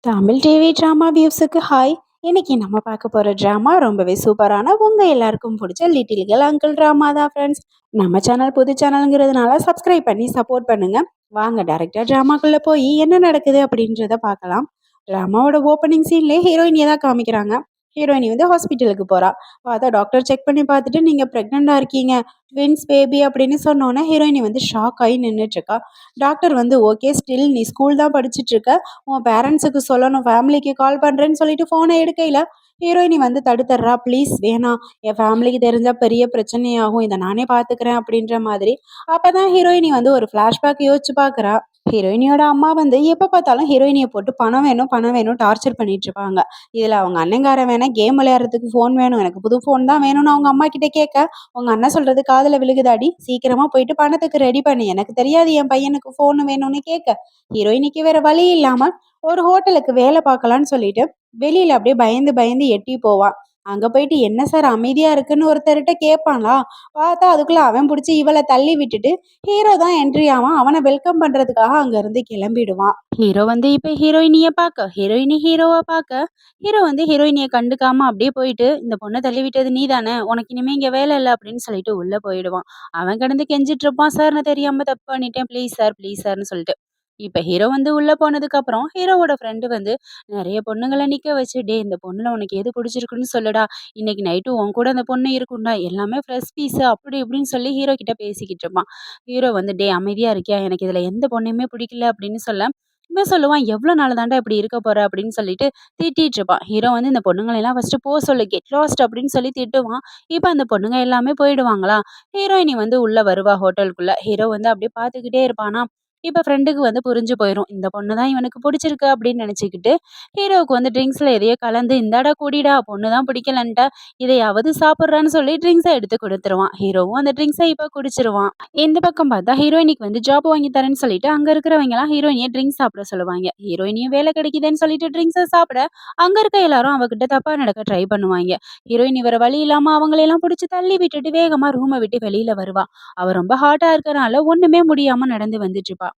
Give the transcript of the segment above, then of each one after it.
Tamil TV drama வியூஸுக்கு hi. இன்னைக்கு நம்ம பார்க்க போற ட்ராமா ரொம்பவே சூப்பரான உங்க எல்லாருக்கும் பிடிச்ச லிட்டில் கேர்ள் அங்கிள் ட்ராமா தான் ஃப்ரெண்ட்ஸ். நம்ம சேனல் புது சேனலுங்கிறதுனால சப்ஸ்கிரைப் பண்ணி சப்போர்ட் பண்ணுங்க. வாங்க டைரக்டா ட்ராமாக்குள்ள போய் என்ன நடக்குது அப்படின்றத பார்க்கலாம். ட்ராமாவோட ஓப்பனிங் சீன்லேயே ஹீரோயினியை தான் காமிக்கிறாங்க. ஹீரோயினி வந்து ஹாஸ்பிட்டலுக்கு போறா. பார்த்தா டாக்டர் செக் பண்ணி பார்த்துட்டு நீங்க பிரெக்னெண்டா இருக்கீங்க, ட்வின்ஸ் பேபி அப்படின்னு சொன்னோன்னே ஹீரோயினி வந்து ஷாக் ஆகி நின்றுட்டு இருக்கா. டாக்டர் வந்து ஓகே, ஸ்டில் நீ ஸ்கூல் தான் படிச்சுட்டு இருக்க, உன் பேரண்ட்ஸுக்கு சொல்லணும், ஃபேமிலிக்கு கால் பண்ணுறேன்னு சொல்லிட்டு ஃபோனை எடுக்கையில் ஹீரோயினி வந்து தடுத்துட்றா. ப்ளீஸ் வேணாம், என் ஃபேமிலிக்கு தெரிஞ்சால் பெரிய பிரச்சனையாகும், இதை நானே பார்த்துக்கிறேன் அப்படின்ற மாதிரி. அப்போ தான் ஹீரோயினி வந்து ஒரு ஃப்ளாஷ்பேக் யோசிச்சு பார்க்குறா. ஹீரோயினியோட அம்மா வந்து எப்போ பார்த்தாலும் ஹீரோயினியை போட்டு பணம் வேணும் பணம் வேணும் டார்ச்சர் பண்ணிட்டு இருப்பாங்க. இதில் அவங்க அண்ணங்காரன் வேணா கேம் விளையாடுறதுக்கு ஃபோன் வேணும், எனக்கு புது ஃபோன் தான் வேணும்னு அவங்க அம்மா கிட்ட கேட்க, உங்க அண்ணன் சொல்றது காதுல விழுகுதாடி, சீக்கிரமா போயிட்டு பணத்துக்கு ரெடி பண்ணு, எனக்கு தெரியாது என் பையனுக்கு ஃபோன் வேணும்னு கேட்க, ஹீரோயினிக்கு வேற வழி இல்லாம ஒரு ஹோட்டலுக்கு வேலை பார்க்கலான்னு சொல்லிட்டு வெளியில அப்படியே பயந்து பயந்து எட்டி போவா. அங்க போயிட்டு என்ன சார் அமைதியா இருக்குன்னு ஒருத்தர்கிட்ட கேட்பாங்களா, பார்த்தா அதுக்குள்ள அவன் பிடிச்சி இவளை தள்ளி விட்டுட்டு ஹீரோ தான் என்ட்ரி ஆவான். அவனை வெல்கம் பண்றதுக்காக அங்க இருந்து கிளம்பிடுவான். ஹீரோ வந்து இப்ப ஹீரோயினிய பார்க்க, ஹீரோயினி ஹீரோவா பார்க்க, ஹீரோ வந்து ஹீரோயினிய கண்டுக்காம அப்படியே போயிட்டு, இந்த பொண்ணை தள்ளி விட்டது நீ தானே, உனக்கு இனிமே இங்க வேலை இல்லை அப்படின்னு சொல்லிட்டு உள்ள போயிடுவான். அவன் கிடந்து கெஞ்சிட்டு இருப்பான், சார் நான் தெரியாம தப்பு பண்ணிட்டேன், ப்ளீஸ் சார் ப்ளீஸ் சார்னு சொல்லிட்டு. இப்ப ஹீரோ வந்து உள்ள போனதுக்கு அப்புறம் ஹீரோவோட ஃப்ரெண்டு வந்து நிறைய பொண்ணுங்களை நிக்க வச்சு, டே இந்த பொண்ணுல உனக்கு எது பிடிச்சிருக்குன்னு சொல்லுடா, இன்னைக்கு நைட்டு உன் கூட அந்த பொண்ணு இருக்கும்டா, எல்லாமே ஃப்ரெஷ் பீஸ் அப்படி இப்படின்னு சொல்லி ஹீரோ கிட்ட பேசிக்கிட்டு இருப்பான். ஹீரோ வந்து டே அமைதியா இருக்கியா, எனக்கு இதுல எந்த பொண்ணையுமே பிடிக்கல அப்படின்னு சொல்ல, இவன் சொல்லுவான் எவ்வளவு நாள் தாண்டா இப்படி இருக்க போற அப்படின்னு சொல்லிட்டு திட்டிட்டு இருப்பான். ஹீரோ வந்து இந்த பொண்ணுங்களை எல்லாம் ஃபர்ஸ்ட் போ சொல்லு, கெட் லாஸ்ட் அப்படின்னு சொல்லி திட்டுவான். இப்ப அந்த பொண்ணுங்க எல்லாமே போயிடுவாங்களா. ஹீரோயினி வந்து உள்ள வருவா ஹோட்டலுக்குள்ள. ஹீரோ வந்து அப்படியே பாத்துக்கிட்டே இருப்பானா. இப்ப ஃப்ரெண்டுக்கு வந்து புரிஞ்சு போயிரும், இந்த பொண்ணு தான் இவனுக்கு பிடிச்சிருக்கு அப்படின்னு நினைச்சுக்கிட்டு ஹீரோவுக்கு வந்து ட்ரிங்க்ஸ்ல எதையோ கலந்து, இந்தாடா குடிடா, பொண்ணு தான் பிடிக்கலன்ட்டா, இதையாவது சாப்பிட்றான்னு சொல்லி ட்ரிங்க்ஸை எடுத்து கொடுத்துருவான். ஹீரோவும் அந்த ட்ரிங்க்ஸை இப்போ குடிச்சிருவான். இந்த பக்கம் பார்த்தா ஹீரோயினிக்கு வந்து ஜாப் வாங்கி தரேன்னு சொல்லிட்டு அங்க இருக்கிறவங்க எல்லாம் ஹீரோயினியை ட்ரிங்க்ஸ் சாப்பிட சொல்லுவாங்க. ஹீரோயினியும் வேலை கிடைக்குதுன்னு சொல்லிட்டு ட்ரிங்க்ஸை சாப்பிட அங்க இருக்க எல்லாரும் அவகிட்ட தப்பா நடக்க ட்ரை பண்ணுவாங்க. ஹீரோயின் வேற வழி இல்லாம அவங்களையெல்லாம் பிடிச்சி தள்ளி விட்டுட்டு வேகமா ரூமை விட்டு வெளியில வருவா. அவ ரொம்ப ஹாட்டா இருக்கறனால ஒண்ணுமே முடியாம நடந்து வந்துட்டு இருப்பா.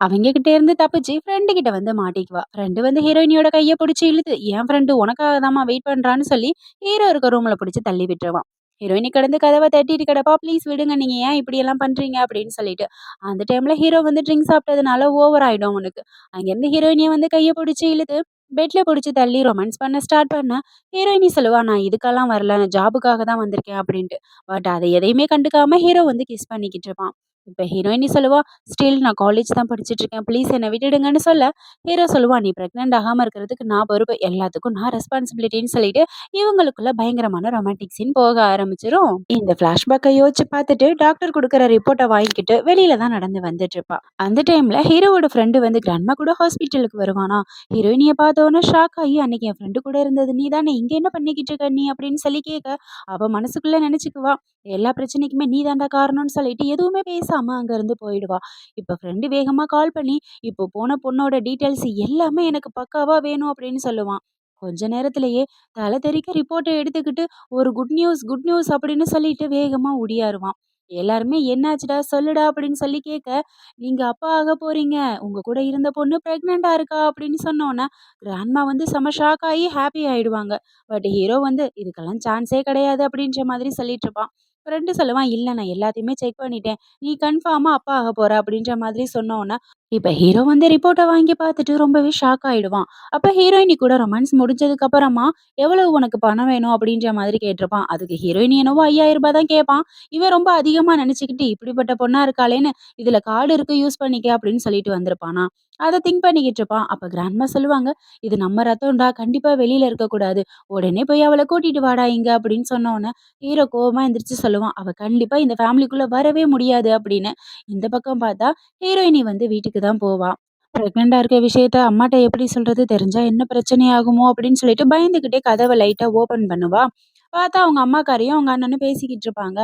அவங்க கிட்ட இருந்து தப்பிச்சு ஃப்ரெண்டு கிட்ட வந்து மாட்டிக்குவா. ஃப்ரெண்டு வந்து ஹீரோயினியோட கைய பிடிச்சி இழுத்து, என் ஃப்ரெண்டு உனக்காக தாம்மா வெயிட் பண்றான்னு சொல்லி ஹீரோ இருக்க ரூம்ல பிடிச்சி தள்ளி விட்டுருவான். ஹீரோயினி கடந்து கதவை தட்டிட்டு கிடப்பா, ப்ளீஸ் விடுங்க, நீங்க ஏன் இப்படி எல்லாம் பண்றீங்க அப்படின்னு சொல்லிட்டு. அந்த டைம்ல ஹீரோ வந்து ட்ரிங்க் சாப்பிட்டதுனால ஓவர் ஆயிடும் அவனுக்கு. அங்கிருந்து ஹீரோயினியை வந்து கைய பிடிச்சி இழுத்து பெட்ல பிடிச்சி தள்ளி ரொமான்ஸ் பண்ண ஸ்டார்ட் பண்ண, ஹீரோயினி சொல்லுவா, நான் இதுக்கெல்லாம் வரல, நான் ஜாபுக்காக தான் வந்திருக்கேன் அப்படின்ட்டு. பட் அதை எதையுமே கண்டுக்காம ஹீரோ வந்து கிஸ் பண்ணிக்கிட்டு இருப்பான். இப்ப ஹீரோயினி சொல்லுவா, ஸ்டில் நான் காலேஜ் தான் படிச்சுட்டு இருக்கேன், ப்ளீஸ் என்னை விட்டுடுங்கன்னு சொல்ல, ஹீரோ சொல்லுவா, நீ பிரெக்னென்ட் ஆகாம இருக்கிறதுக்கு நான் பொறுப்பு, எல்லாத்துக்கும் நான் ரெஸ்பான்சிபிலிட்டின்னு சொல்லிட்டு இவங்களுக்குள்ள பயங்கரமான ரொமான்டிக் சீன் போக ஆரம்பிச்சிரும். இந்த பிளாஷ்பேக்கை யோசிச்சு பார்த்துட்டு டாக்டர் கொடுக்குற ரிப்போர்ட்டை வாங்கிக்கிட்டு வெளியில தான் நடந்து வந்துட்டு இருப்பா. அந்த டைம்ல ஹீரோவோட ஃப்ரெண்டு வந்து கிராண்ட்மா கூட ஹாஸ்பிட்டலுக்கு வருவானா. ஹீரோயினியை பார்த்தோன்னே ஷாக் ஆகி, அன்னைக்கு என் ஃப்ரெண்டு கூட இருந்தது நீ தானே, இங்க என்ன பண்ணிக்கிட்டு இருக்க நீ அப்படின்னு சொல்லி கேட்க, அவ மனசுக்குள்ள நினைச்சுக்குவா, எல்லா பிரச்சனைக்குமே நீ தாண்டா காரணம்னு சொல்லிட்டு எதுவுமே பேசாம அங்க இருந்து போயிடுவா. இப்ப ஃப்ரெண்டு வேகமா கால் பண்ணி, இப்போ போன பொண்ணோட டீட்டெயில்ஸ் எல்லாமே எனக்கு பக்காவா வேணும் அப்படின்னு சொல்லுவான். கொஞ்ச நேரத்திலேயே தலை தெறிக்க ரிப்போர்ட்டை எடுத்துக்கிட்டு ஒரு குட் நியூஸ் அப்படின்னு சொல்லிட்டு வேகமா ஓடியாருவான். எல்லாருமே என்னாச்சுடா சொல்லுடா அப்படின்னு சொல்லி கேட்க, நீங்க அப்பா ஆக போறீங்க, உங்க கூட இருந்த பொண்ணு பிரெக்னெண்டா இருக்கா அப்படின்னு சொன்னோன்னே கிராண்ட்மா வந்து செம ஷாக் ஆகி ஹாப்பி ஆயிடுவாங்க. பட் ஹீரோ வந்து இதுக்கெல்லாம் சான்ஸே கிடையாது அப்படின்ற மாதிரி சொல்லிட்டு இருப்பான். ஃப்ரெண்டு சொல்லுவான், இல்ல நான் எல்லாத்தையுமே செக் பண்ணிட்டேன், நீ கன்ஃபார்மா அப்பா ஆக போற அப்படின்ற மாதிரி சொன்னோன்னே இப்ப ஹீரோ வந்து ரிப்போர்ட்டை வாங்கி பார்த்துட்டு ரொம்பவே ஷாக் ஆயிடுவான். அப்ப ஹீரோயினி கூட ரொமான்ஸ் முடிஞ்சதுக்கு அப்புறமா எவ்வளவு உனக்கு பணம் வேணும் அப்படின்ற மாதிரி கேட்டிருப்பான். அதுக்கு ஹீரோயினி என்னவோ 5000 ரூபாய் தான் கேட்பான். இவன் ரொம்ப அதிகமா நினைச்சுக்கிட்டு, இப்படிப்பட்ட பொண்ணா இருக்காளேன்னு இதுல கார்டு இருக்கு யூஸ் பண்ணிக்க அப்படின்னு சொல்லிட்டு வந்திருப்பானா. அதை திங்க் பண்ணிக்கிட்டு இருப்பான். அப்ப கிராண்ட்மா சொல்லுவாங்க, இது நம்ம ரத்தம்டா, கண்டிப்பா வெளியில இருக்க கூடாது, உடனே போய் அவளை கூட்டிட்டு வாடா இங்க அப்படின்னு சொன்னோன்னே ஹீரோ கோவமா எந்திரிச்சு சொல்லுவான், அவ கண்டிப்பா இந்த ஃபேமிலிக்குள்ள வரவே முடியாது அப்படின்னு. இந்த பக்கம் பார்த்தா ஹீரோயினி வந்து வீட்டுக்கு தான் போவா. பிரெக்னெண்டா இருக்க விஷயத்த அம்மாட்ட எப்படி சொல்றது, தெரிஞ்சா என்ன பிரச்சனை ஆகுமோ அப்படின்னு சொல்லிட்டு பயந்துகிட்டே கதவை லைட்டா ஓபன் பண்ணுவா. பார்த்தா அவங்க அம்மாக்காரையும் அவங்க அண்ணனும் பேசிக்கிட்டு இருப்பாங்க.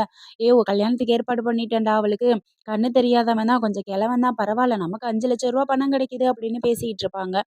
உன் கல்யாணத்துக்கு ஏற்பாடு பண்ணிட்டேன்டா அவளுக்கு, கண்ணு தெரியாதவன் தான், கொஞ்சம் கிழவன் தான், பரவாயில்ல, நமக்கு 5 லட்சம் ரூபாய் பணம் கிடைக்குது அப்படின்னு பேசிக்கிட்டு இருப்பாங்க.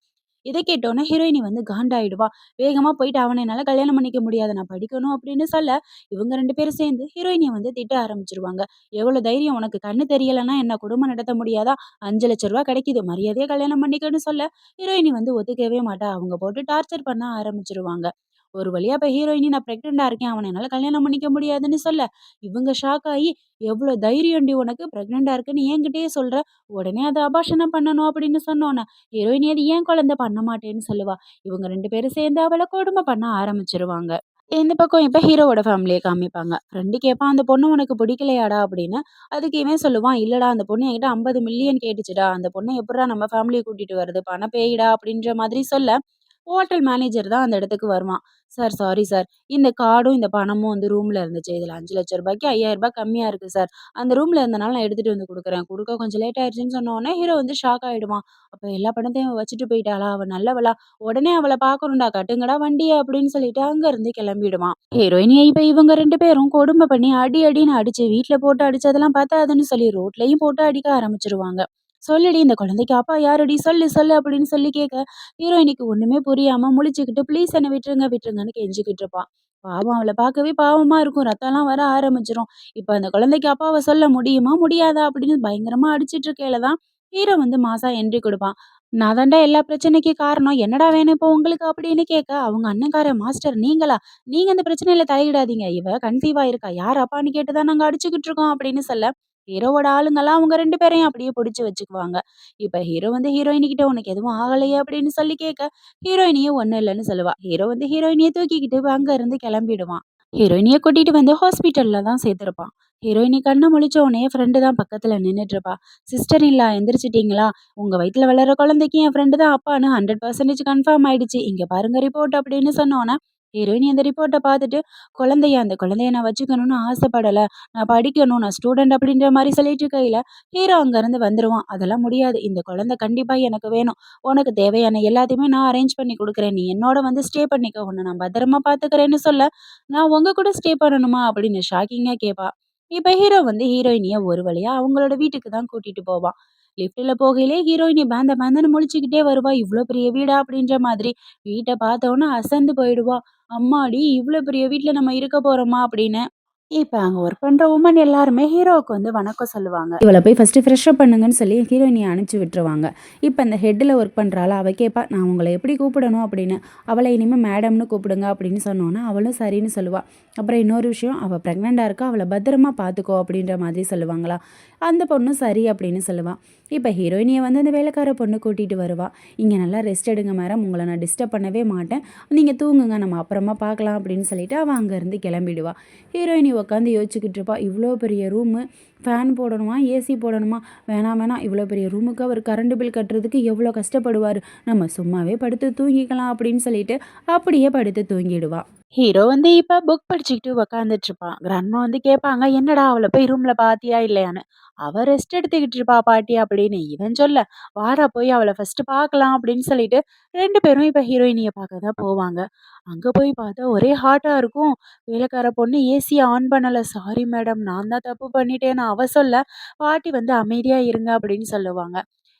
இதை கேட்டோன்னே ஹீரோயினி வந்து காண்டாயிடுவா. வேகமா போயிட்டு அவன என்னால கல்யாணம் பண்ணிக்க முடியாது. நான் படிக்கணும் அப்படின்னு சொல்ல, இவங்க 2 பேரும் சேர்ந்து ஹீரோயினிய வந்து திட்ட ஆரம்பிச்சுருவாங்க. "எவ்வளோ தைரியம் உனக்கு கண்ணு தெரியலன்னா என்ன குடும்பம் நடத்த முடியாதா? ரூ. 5,00,000 கிடைக்குது. மரியாதையா கல்யாணம் பண்ணிக்கன்னு" சொல்ல, ஹீரோயினி வந்து ஒத்துக்கவே மாட்டா. அவங்க போட்டு டார்ச்சர் பண்ண ஆரம்பிச்சுருவாங்க. ஒரு வழியா இப்ப ஹீரோயினி நான் பிரெக்னன்ட்டா இருக்கேன். அவன என்னால கல்யாணம் பண்ணிக்க முடியாதுன்னு சொல்ல, இவங்க ஷாக் ஆயி, "எவ்ளோ தைரியம்டி உனக்கு பிரெக்னன்ட்டா இருக்கன்னு என்கிட்டயே சொல்ற? உடனே அத அபார்ஷனம் பண்ணணும்" அப்படின்னு சொன்னோன, ஹீரோயினி அது ஏன் குழந்தை பண்ண மாட்டேன்னு சொல்லுவா. இவங்க 2 பேரும் சேர்ந்து அவள கொடுமை பண்ண ஆரம்பிச்சுருவாங்க. இந்த பக்கம் இப்ப ஹீரோவோட ஃபேமிலிய காமிப்பாங்க. ஃப்ரெண்டு கேட்பான், "அந்த பொண்ணு உனக்கு பிடிக்கலையாடா?" அப்படின்னு. அதுக்கு இவன் சொல்லுவான், "இல்லடா அந்த பொண்ணு என்கிட்ட 50 மில்லியன் கேட்டுச்சுடா. அந்த பொண்ண எப்புட்றா நம்ம ஃபேமிலிய கூட்டிட்டு வரது? பண பேய்டா" அப்படின்ற மாதிரி சொல்ல, ஹோட்டல் மேனேஜர் தான் அந்த இடத்துக்கு வருவான். "Sir sorry sir. இந்த கார்டும், இந்த பணமும் வந்து ரூம்ல இருந்துச்சு. இதுல ரூ. 5,00,000க்கு ரூ. 5,000 கம்மியா இருக்கு சார். அந்த ரூம்ல இருந்தனால நான் எடுத்துட்டு வந்து குடுக்குறேன். குடுக்க கொஞ்சம் லேட் ஆயிடுச்சுன்னு" சொன்ன உடனே ஹீரோ வந்து ஷாக் ஆயிடுவான். "அப்ப எல்லா பணத்தையும் அவ வச்சுட்டு போயிட்டாளா? அவ நல்லவளா? உடனே அவள பார்க்கணும்டா. கட்டுங்கடா வண்டிய" அப்படின்னு சொல்லிட்டு அங்க இருந்து கிளம்பிடுவான். ஹீரோயினிய இப்ப இவங்க 2 பேரும் கொடுமை பண்ணி அடி அடின்னு அடிச்சு, வீட்ல போட்டு அடிச்சதெல்லாம் பத்தாதுன்னு சொல்லி ரோட்லயும் போட்டு அடிக்க ஆரம்பிச்சுருவாங்க. "சொல்லுடி இந்த குழந்தைக்கு அப்பா யாருடி? சொல்லு சொல்லு" அப்படின்னு சொல்லி கேட்க, ஹீரோயினிக்கு ஒண்ணுமே புரியாம முழிச்சுக்கிட்டு, "ப்ளீஸ் என்ன விட்டுருங்க விட்டுருங்கன்னு" கெஞ்சிக்கிட்டு இருப்பா. பாவம் அவள பார்க்கவே பாவமா இருக்கும். ரத்தம்லாம் வர ஆரம்பிச்சுரும். இப்ப அந்த குழந்தைக்கு அப்பாவ சொல்ல முடியுமா? முடியாதா? அப்படின்னு பயங்கரமா அடிச்சிட்டு இருக்கையில தான் ஹீரோ வந்து மாஸா என்ட்ரி குடுப்பான். "நான் தான்டா எல்லா பிரச்சனைக்கும் காரணம். என்னடா வேணும் இப்போ உங்களுக்கு?" அப்படின்னு கேட்க, அவங்க அண்ணன்காரன், "மாஸ்டர் நீங்களா? நீங்க இந்த பிரச்சனையில தலையிடாதீங்க. இவ கன்சீவ் ஆயிருக்கா. யார் அப்பான்னு கேட்டு தான் நாங்க அடிச்சுக்கிட்டு இருக்கோம்" அப்படின்னு சொல்ல, ஹீரோவோட ஆளுங்கலாம் அவங்க 2 பேரையும் அப்படியே புடிச்சு வச்சுக்குவாங்க. இப்ப ஹீரோ வந்து ஹீரோயினி கிட்ட, "உனக்கு எதுவும் ஆகலையே?" அப்படின்னு சொல்லி கேட்க, ஹீரோயினியும் ஒண்ணும் இல்லன்னு சொல்லுவா. ஹீரோ வந்து ஹீரோயினிய தூக்கிக்கிட்டு அங்க இருந்து கிளம்பிடுவான். ஹீரோயினிய கூட்டிட்டு வந்து ஹாஸ்பிட்டல்ல தான் சேர்த்திருப்பான். ஹீரோயினி கண்ண முழிச்ச உடனே ஃப்ரெண்டு தான் பக்கத்துல நின்னுட்டு இருப்பா. "சிஸ்டர் இல்ல எந்திரிச்சிட்டீங்களா? உங்க வயித்துல வளர்ற குழந்தைக்கு என் ஃப்ரெண்டு தான் அப்பான்னு 100% கன்ஃபார்ம் ஆயிடுச்சு. இங்க பாருங்க ரிப்போர்ட்" அப்படின்னு சொன்னோன, ஹீரோயினி அந்த ரிப்போர்ட்ட பார்த்துட்டு, "குழந்தையா? அந்த குழந்தைய நான் வச்சுக்கணும்னு ஆசைப்படல. நான் படிக்கணும். நான் ஸ்டூடண்ட்" அப்படின்ற மாரி சொல்லிட்டு இருக்கையில, ஹீரோ அங்கருந்து வந்துருவான். "அதெல்லாம் முடியாது. இந்த குழந்தை கண்டிப்பா எனக்கு வேணும். உனக்கு தேவையான எல்லாத்தையுமே நான் அரேஞ்ச் பண்ணி குடுக்குறேன். நீ என்னோட வந்து ஸ்டே பண்ணிக்கோ. உன்ன நான் பத்திரமா பார்த்துக்கிறேன்னு" சொல்ல, "நான் உங்க கூட ஸ்டே பண்ணணுமா?" அப்படின்னு ஷாக்கிங்கா கேட்பா. இப்ப ஹீரோ வந்து ஹீரோயினிய ஒரு வழியா அவங்களோட வீட்டுக்கு தான் கூட்டிட்டு போவான். லிஃப்ட்ல போகையிலே ஹீரோயினி பேந்த பேந்தன்னு முழிச்சுக்கிட்டே வருவா. "இவ்ளோ பெரிய வீடா?" அப்படின்ற மாதிரி. வீட்ட பார்த்தோன்னே அசந்து போயிடுவா. "அம்மாடி! இவ்ளோ பெரிய வீட்ல நம்ம இருக்க போறோமா?" அப்படின்னு. இப்ப அங்க ஒர்க் பண்ற வுமன் எல்லாருமே ஹீரோவுக்கு வந்து வணக்கம் சொல்லுவாங்க. இவள போய் ஃபர்ஸ்ட்டு ஃப்ரெஷ் அப் பண்ணுங்கன்னு சொல்லி ஹீரோயினிய அனுப்பிச்சு விட்டுருவாங்க. இப்ப அந்த ஹெட்ல ஒர்க் பண்றாள அவ கேட்பா, "நான் உங்கள எப்படி கூப்பிடணும்?" அப்படின்னு. அவள இனிமே மேடம்னு கூப்பிடுங்க அப்படின்னு சொன்னோனே, அவளும் சரின்னு சொல்லுவா. அப்புறம் இன்னொரு விஷயம், "அவ பிரெக்னன்ட்டா இருக்கா. அவள பத்திரமா பார்த்துக்கோ" அப்படின்ற மாதிரி சொல்லுவாங்களா. அந்த பொண்ணும் சரி அப்படின்னு சொல்லுவா. இப்ப ஹீரோயினிய வந்து அந்த வேலைக்கார பொண்ணு கூட்டிட்டு வருவா. "இங்க நல்லா ரெஸ்ட் எடுங்க மேடம். உங்கள நான் டிஸ்டர்ப் பண்ணவே மாட்டேன். நீங்க தூங்குங்க. நம்ம அப்புறமா பார்க்கலாம்" அப்படின்னு சொல்லிட்டு அவ அங்கருந்து கிளம்பிடுவா. ஹீரோயினி உட்காந்து யோசிச்சுக்கிட்டு இருப்பா. இவ்வளோ பெரிய ரூமு, ஃபேன் போடணுமா? ஏசி போடணுமா? வேணாம் வேணாம். இவ்வளோ பெரிய ரூமுக்கு அவர் கரண்ட் பில் கட்டுறதுக்கு எவ்வளோ கஷ்டப்படுவார். நம்ம சும்மாவே படுத்து தூங்கிக்கலாம் அப்படின்னு சொல்லிட்டு அப்படியே படுத்து தூங்கிடுவா. ஹீரோ வந்து இப்ப புக் படிச்சுக்கிட்டு உக்காந்துட்டு இருப்பான். கிராண்ட்மா வந்து கேட்பாங்க, "என்னடா அவள போய் ரூம்ல பாத்தியா இல்லையான்னு?" "அவ ரெஸ்ட் எடுத்துக்கிட்டு இருப்பா பாட்டி" அப்படின்னு இவன் சொல்ல, "வாடா போய் அவள ஃபர்ஸ்ட் பார்க்கலாம்" அப்படின்னு சொல்லிட்டு 2 பேரும் இப்ப ஹீரோயினிய பார்க்க தான் போவாங்க. அங்க போய் பார்த்தா ஒரே ஹாட்டா இருக்கும். வேலைக்கார பொண்ணு ஏசிய ஆன் பண்ணல. "சாரி மேடம், நான் தான் தப்பு பண்ணிட்டேன்னு" அவ சொல்ல, பாட்டி வந்து "அமைதியா இருங்க" அப்படின்னு சொல்லுவாங்க.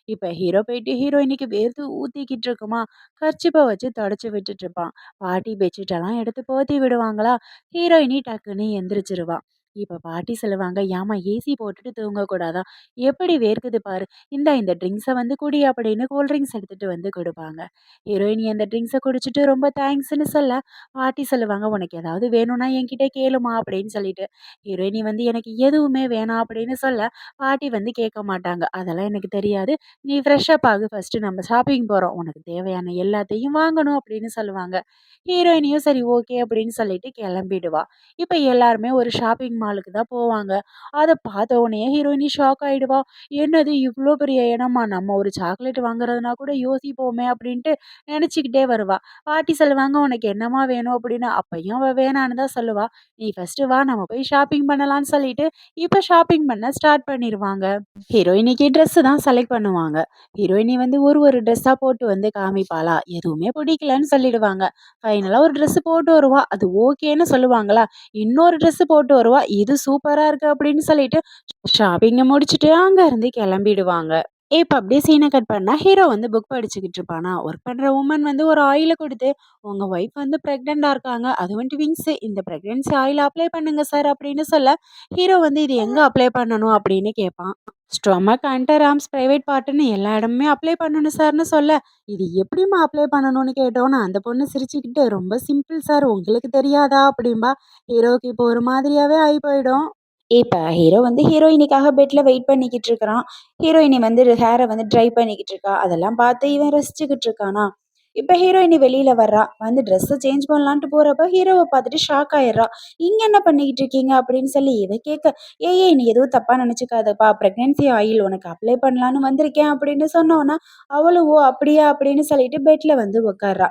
இப்ப ஹீரோ போயிட்டு ஹீரோயினிக்கு வேர்த்து ஊத்திக்கிட்டு இருக்குமா, கர்ச்சீப்ப வச்சு தொடச்சு விட்டுட்டு இருப்பான். பாட்டி பெட்ஷீட்டெல்லாம் எடுத்து போத்தி விடுவாங்களா, ஹீரோயினி டக்குன்னு எந்திரிச்சிருவா. இப்ப பாட்டி சொல்லுவாங்க, "ஏம்மா ஏசி போட்டுட்டு தூங்கக்கூடாதா? எப்படி வேர்க்குது பாரு. இந்தா இந்த ட்ரிங்க்ஸ வந்து குடி" அப்படின்னு கூல் ட்ரிங்க்ஸ் எடுத்துட்டு வந்து குடுப்பாங்க. ஹீரோயினி அந்த ட்ரிங்க்ஸ குடிச்சிட்டு ரொம்ப தேங்க்ஸ்ன்னு சொல்ல, பாட்டி சொல்லுவாங்க, "உனக்கு ஏதாவது வேணும்னா என்கிட்ட கேளுமா" அப்படின்னு சொல்லிட்டு. ஹீரோயினி வந்து "எனக்கு எதுவுமே வேணாம்" அப்படின்னு சொல்ல, பாட்டி வந்து கேட்க மாட்டாங்க. "அதெல்லாம் எனக்கு தெரியாது. நீ ஃப்ரெஷ் அப் ஆகு ஃபர்ஸ்ட்டு நம்ம ஷாப்பிங் போறோம். உனக்கு தேவையான எல்லாத்தையும் வாங்கணும்" அப்படின்னு சொல்லுவாங்க. ஹீரோயினியும் சரி ஓகே அப்படின்னு சொல்லிட்டு கிளம்பிடுவா. இப்ப எல்லாருமே ஒரு ஷாப்பிங் மாலுக்கு தான் போவாங்க. அத பார்த்த உடனேயே ஹீரோயினி ஷாக் ஆயிடுவா. "என்னது இவ்ளோ பெரிய இடமா? நம்ம ஒரு சாக்லேட் வாங்குறதுனா கூட யோசிப்போமே" அப்படின்ட்டு நினைச்சுக்கிட்டே வருவா. பாட்டி சொல்லுவாங்க, "உனக்கு என்னம்மா வேணும்?" அப்படின்னு. அப்பயும் அவ வேணான்னு தான் சொல்லுவா. "நீ ஃபர்ஸ்ட்டு வா நம்ம போய் ஷாப்பிங் பண்ணலாம்னு" சொல்லிட்டு இப்ப ஷாப்பிங் பண்ண ஸ்டார்ட் பண்ணிருவாங்க. ஹீரோயினிக்கு ட்ரெஸ் தான் செலக்ட் பண்ணுவாங்க. ஹீரோயினி வந்து ஒரு ஒரு ட்ரெஸ்ஸா போட்டு வந்து காமிப்பாளா, எதுவுமே பிடிக்கலன்னு சொல்லிடுவாங்க. ஃபைனலா ஒரு ட்ரெஸ் போட்டு வருவா. அது ஓகேன்னு சொல்லுவாங்களா, இன்னொரு ட்ரெஸ் போட்டு வருவா. இது சூப்பரா இருக்கு அப்படின்னு சொல்லிட்டு ஷாப்பிங்க முடிச்சுட்டு அங்க இருந்து கிளம்பிடுவாங்க. இப்ப அப்படியே சீன கட் பண்ணா, ஹீரோ வந்து புக் படிச்சுக்கிட்டு இருப்பானா, ஒர்க் பண்ற வுமன் வந்து ஒரு ஆயில குடுத்து, "உங்க ஒய்ஃப் வந்து பிரெக்னன்ட்டா இருக்காங்க. அதுவும் ட்வின்ஸ். இந்த பிரெக்னன்சி ஆயில் அப்ளை பண்ணுங்க சார்" அப்படின்னு சொல்ல, ஹீரோ வந்து இது எங்க அப்ளை பண்ணணும் அப்படின்னு கேட்பான். ஸ்டொமக், அண்டர் ஆர்ம்ஸ், பிரைவேட் பார்ட்ன்னு எல்லா இடமுமே அப்ளை பண்ணணும் சார்ன்னு சொல்ல, "இது எப்படிம்மா அப்ளை பண்ணணும்னு கேட்டோன்னே, அந்த பொண்ணு சிரிச்சுக்கிட்டு, "ரொம்ப சிம்பிள் சார். உங்களுக்கு தெரியாதா?" அப்படிம்பா. ஹீரோவுக்கு இப்போ ஒரு மாதிரியாவே ஆயி போயிடும். இப்ப ஹீரோ வந்து ஹீரோயினிக்காக பெட்ல வெயிட் பண்ணிக்கிட்டு இருக்கிறான். ஹீரோயினி வந்து ஹேர வந்து ட்ரை பண்ணிக்கிட்டு இருக்கா. அதெல்லாம் பார்த்து இவன் ரசிச்சுக்கிட்டு இருக்கானா. இப்ப ஹீரோயினி வெளியில வர்றா. வந்து ட்ரெஸ்ஸ சேஞ்ச் பண்ணலான்ட்டு போறப்ப ஹீரோவ பார்த்துட்டு ஷாக் ஆயிடுறா. "இங்க என்ன பண்ணிக்கிட்டு இருக்கீங்க?" அப்படின்னு சொல்லி இவ கேட்க, "ஏய் நீ எதுவும் தப்பா நினைச்சுக்காதப்பா. பிரெக்னன்சி ஆயில் உனக்கு அப்ளை பண்ணலான்னு வந்திருக்கேன்" அப்படின்னு சொன்னோன, அவளும் "ஓ! அப்படியா?" அப்படின்னு சொல்லிட்டு பெட்ல வந்து உட்கார்றா.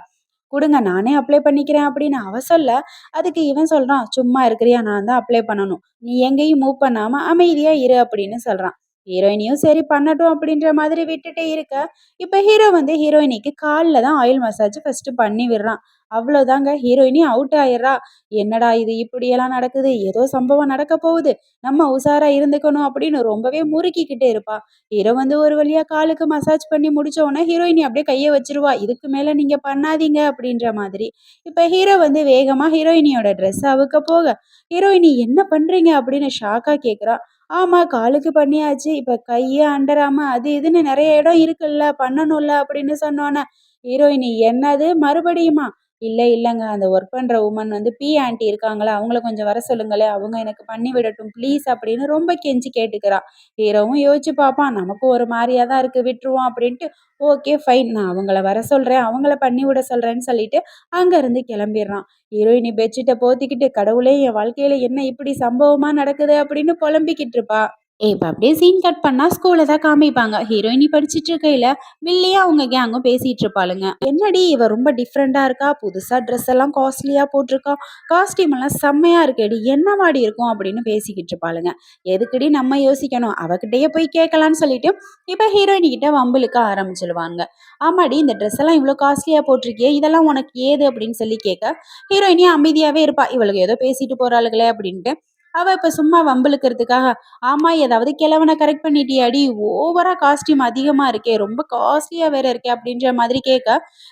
"குடுங்க நானே அப்ளை பண்ணிக்கிறேன்" அப்படின்னு அவ சொல்ல, அதுக்கு இவன் சொல்றான், "சும்மா இருக்கிறியா? நான் தான் அப்ளை பண்ணணும். நீ எங்கேயும் மூவ் பண்ணாம அமைதியா இரு" அப்படின்னு சொல்றான். ஹீரோயினியும் சரி பண்ணட்டும் அப்படின்ற மாதிரி விட்டுட்டே இருக்க, இப்ப ஹீரோ வந்து ஹீரோயினிக்கு கால்ல தான் ஆயில் மசாஜ் ஃபர்ஸ்ட் பண்ணி விடுறான். அவ்வளோதாங்க ஹீரோயினி அவுட் ஆயிடுறா. என்னடா இது இப்படியெல்லாம் நடக்குது? ஏதோ சம்பவம் நடக்க போகுது. நம்ம உஷாரா இருந்துக்கணும் அப்படின்னு ரொம்பவே முறுக்கிக்கிட்டே இருப்பா. ஹீரோ வந்து ஒரு வழியா காலுக்கு மசாஜ் பண்ணி முடிச்ச உடனே ஹீரோயினி அப்படியே கைய வச்சுருவா. "இதுக்கு மேல நீங்க பண்ணாதீங்க" அப்படின்ற மாதிரி. இப்ப ஹீரோ வந்து வேகமா ஹீரோயினியோட ட்ரெஸ் அவுக்க போக, ஹீரோயினி "என்ன பண்றீங்க?" அப்படின்னு ஷாக்கா கேட்குறா. "ஆமா காலுக்கு பண்ணியாச்சு. இப்ப கையு, அண்டர் ஆர்மு அது இதுன்னு நெறைய இடம் இருக்குல்ல, பண்ணணும்ல" அப்படின்னு சொன்னோனே, ஹீரோயினி "என்னது மறுபடியுமா?" இல்லங்க. அந்த ஒர்க் பண்ற வுமன் வந்து ஆன்டி இருக்காங்களா, அவங்கள கொஞ்சம் வர சொல்லுங்களேன். அவங்க எனக்கு பண்ணி விடட்டும் ப்ளீஸ்" அப்படின்னு ரொம்ப கெஞ்சி கேட்டுக்கிறா. ஹீரோவும் யோசிச்சு பார்ப்பான். நமக்கும் ஒரு மாரியா தான் இருக்கு விட்டுருவோம் அப்படின்ட்டு, ஓகே ஃபைன் நான் அவங்கள வர சொல்றேன். அவங்கள பண்ணி விட சொல்றேன்னு சொல்லிட்டு அங்கருந்து கிளம்பிர்றான். ஹீரோயினி பெட்ஷீட்ட போத்திக்கிட்டு, "கடவுளே! என் வாழ்க்கையில என்ன இப்படி சம்பவமா நடக்குது?" அப்படின்னு புலம்பிக்கிட்டு இருப்பா. இப்ப அப்படியே சீன் கட் பண்ணா ஸ்கூல தான் காமிப்பாங்க. ஹீரோயினி படிச்சுட்டு இருக்கையில, வில்லியும் அவங்க கேங்கும் பேசிட்டு இருப்பாளுங்க. "என்னடி இவ ரொம்ப டிஃப்ரெண்டா இருக்கா. புதுசா ட்ரெஸ் எல்லாம் காஸ்ட்லியா போட்டிருக்கா. காஸ்டியூம் எல்லாம் செம்மையா இருக்கேடி. என்னவாடி இருக்கும்?" அப்படின்னு பேசிக்கிட்டு இருப்பாளுங்க. எதுக்குடி நம்ம யோசிக்கணும்? அவகிட்டயே போய் கேட்கலான்னு சொல்லிட்டு, இப்ப ஹீரோயினி கிட்ட வம்பிழுக்க ஆரம்பிச்சுருவாங்க. "ஆமாடி இந்த ட்ரெஸ் எல்லாம் இவ்ளோ காஸ்ட்லியா போட்டிருக்கியே, இதெல்லாம் உனக்கு ஏது?" அப்படின்னு சொல்லி கேட்க, ஹீரோயினி அமைதியாவே இருப்பா. இவளுக ஏதோ பேசிட்டு போறாளுகளே அப்படின்ட்டு. அவ இப்ப சும்மா வம்பிழுக்கிறதுக்காக, "ஆமா, ஏதாவது கிழவன கரெக்ட் பண்ணிட்டியாடி? ஓவரா காஸ்டியூம் அதிகமா இருக்கே! ரொம்ப காஸ்ட்லியா வேற இருக்கே!" அப்படின்ற மாதிரி கேட்க,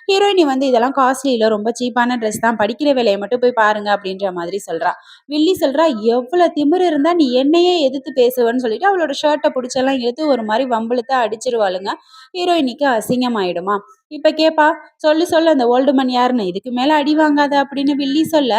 ஹீரோயினி வந்து "இதெல்லாம் காஸ்ட்லி இல்ல. ரொம்ப சீப்பான ட்ரெஸ் தான். படிக்கிற வேலைய மட்டும் போய் பாருங்க" அப்படின்ற மாதிரி சொல்றா. வில்லி சொல்றா, "எவ்வளோ திமிரு இருந்தா நீ என்னையே எதிர்த்து பேசுவன்னு" சொல்லிட்டு அவளோட ஷர்ட்ட புடிச்செல்லாம் இழுத்து ஒரு மாரி வம்பிழுத்து அடிச்சுருவாளுங்க. ஹீரோயினிக்கு அசிங்கமாயிடுமா. இப்ப கேட்பா, "சொல்லு சொல்லு அந்த ஓல்டு மேன் யாருன்னு? இதுக்கு மேல அடி வாங்காத" அப்படின்னு வில்லி சொல்ல,